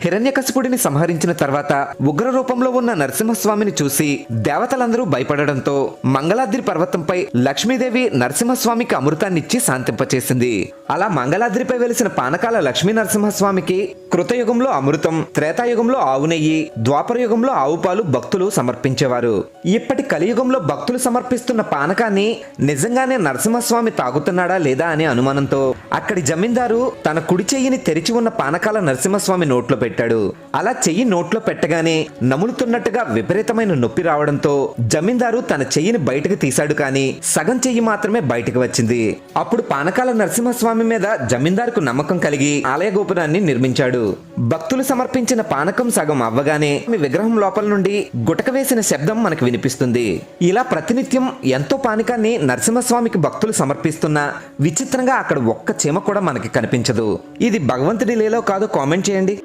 హిరణ్యకశిపుడిని సంహరించిన తర్వాత ఉగ్ర రూపంలో ఉన్న నరసింహస్వామిని చూసి దేవతలందరూ భయపడడంతో మంగళాద్రి పర్వతంపై లక్ష్మీదేవి నరసింహస్వామికి అమృతాన్నిచ్చి శాంతింపచేసింది. అలా మంగళాద్రిపై వెలిసిన పానకాల లక్ష్మీ నరసింహస్వామికి కృతయుగంలో అమృతం, త్రేతాయుగంలో ఆవు నెయ్యి, ద్వాపర యుగంలో ఆవు పాలు భక్తులు సమర్పించేవారు. ఇప్పటి కలియుగంలో భక్తులు సమర్పిస్తున్న పానకాన్ని నిజంగానే నరసింహస్వామి తాగుతున్నాడా లేదా అనే అనుమానంతో అక్కడి జమీందారు తన కుడి చెయ్యిని తెరిచి ఉన్న పానకాల నరసింహస్వామి నోట్లో పెట్టాడు. అలా చెయ్యి నోట్లో పెట్టగానే నములుతున్నట్టుగా విపరీతమైన నొప్పి రావడంతో జమీందారు తన చెయ్యిని బయటకు తీశాడు, కానీ సగం చెయ్యి మాత్రమే బయటకు వచ్చింది. అప్పుడు పానకాల నరసింహస్వామి మీద జమీందారుకు నమ్మకం కలిగి ఆలయ గోపురాన్ని నిర్మించాడు. భక్తులు సమర్పించిన పానకం సగం అవ్వగానే మీ విగ్రహం లోపల నుండి గుటక వేసిన శబ్దం మనకు వినిపిస్తుంది. ఇలా ప్రతినిత్యం ఎంతో పానకాన్ని నరసింహస్వామికి భక్తులు సమర్పిస్తున్నా విచిత్రంగా అక్కడ ఒక్క చీమ కూడా మనకి కనిపించదు. ఇది భగవంతుడి లీలో కాదో కామెంట్ చేయండి.